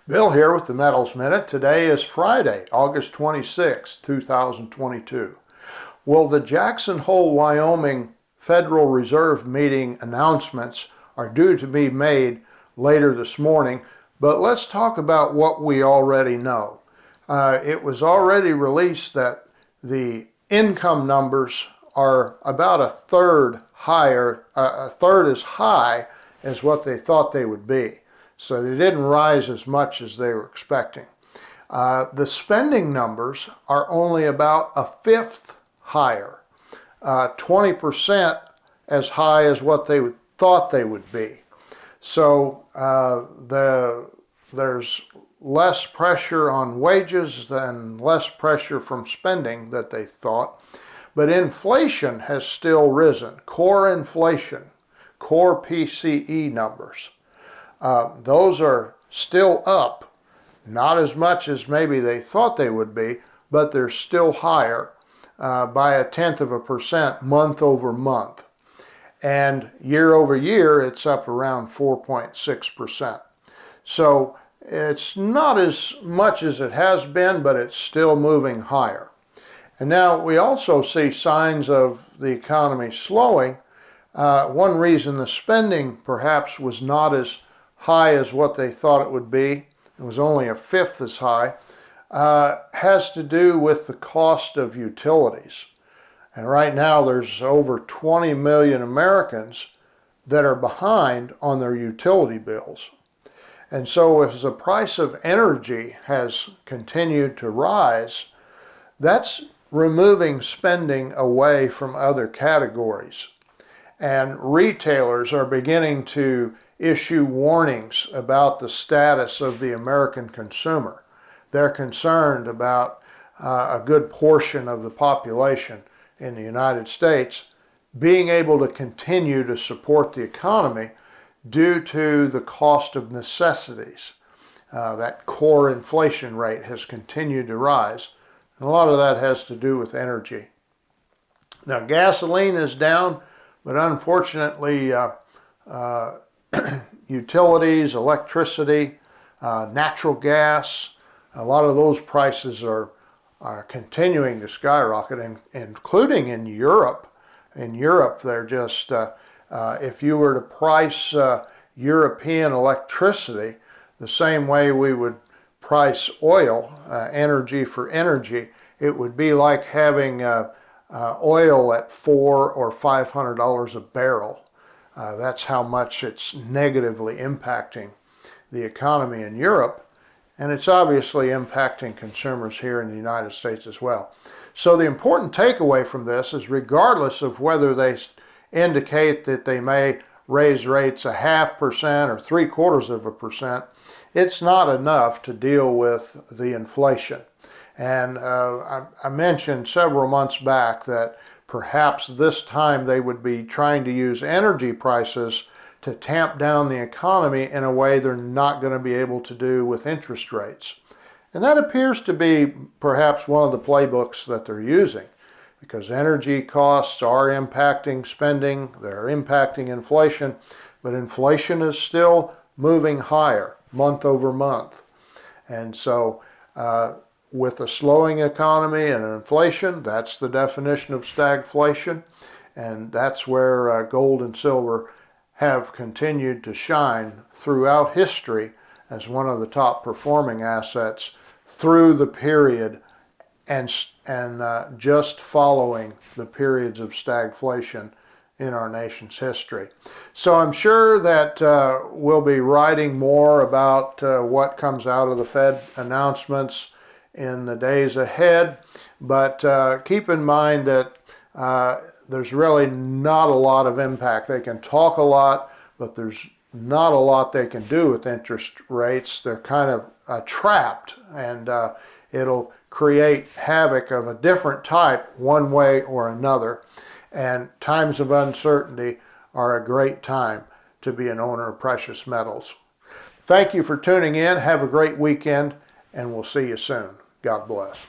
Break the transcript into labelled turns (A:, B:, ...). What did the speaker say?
A: Bill here with the Metals Minute. Today is Friday, August 26, 2022. Well, the Jackson Hole, Wyoming Federal Reserve meeting announcements are due to be made later this morning, but let's talk about what we already know. It was already released that the income numbers are about a third higher, a third as high as what they thought they would be. So they didn't rise as much as they were expecting. The spending numbers are only about a fifth higher, 20% as high as what they thought they would be. So there's less pressure on wages and less pressure from spending that they thought. But inflation has still risen. Core inflation, core PCE numbers. Those are still up, not as much as maybe they thought they would be, but they're still higher by 0.1% month over month. And year over year, it's up around 4.6%. So it's not as much as it has been, but it's still moving higher. And now we also see signs of the economy slowing. One reason the spending perhaps was not as high as what they thought it would be, it was only a fifth as high, has to do with the cost of utilities. And right now there's over 20 million Americans that are behind on their utility bills. And so if the price of energy has continued to rise, that's removing spending away from other categories. And retailers are beginning to issue warnings about the status of the American consumer. They're concerned about a good portion of the population in the United States being able to continue to support the economy due to the cost of necessities. That core inflation rate has continued to rise, and a lot of that has to do with energy. Now, gasoline is down, but unfortunately, utilities, electricity, natural gas, a lot of those prices are continuing to skyrocket, including in Europe. In Europe, they're just, if you were to price European electricity the same way we would price oil, energy for energy, it would be like having oil at $400 or $500 a barrel. That's how much it's negatively impacting the economy in Europe, and it's obviously impacting consumers here in the United States as well. So the important takeaway from this is, regardless of whether they indicate that they may raise rates 0.5% or 0.75%, it's not enough to deal with the inflation. And I mentioned several months back that perhaps this time they would be trying to use energy prices to tamp down the economy in a way they're not going to be able to do with interest rates. And that appears to be perhaps one of the playbooks that they're using, because energy costs are impacting spending, they're impacting inflation, but inflation is still moving higher month over month. And so with a slowing economy and inflation, that's the definition of stagflation, and that's where gold and silver have continued to shine throughout history as one of the top performing assets through the period and just following the periods of stagflation in our nation's history. So I'm sure that we'll be writing more about what comes out of the Fed announcements in the days ahead, but keep in mind that there's really not a lot of impact. They can talk a lot, but there's not a lot they can do with interest rates. They're kind of trapped, and it'll create havoc of a different type one way or another. And times of uncertainty are a great time to be an owner of precious metals. Thank you for tuning in. Have a great weekend, and we'll see you soon. God bless.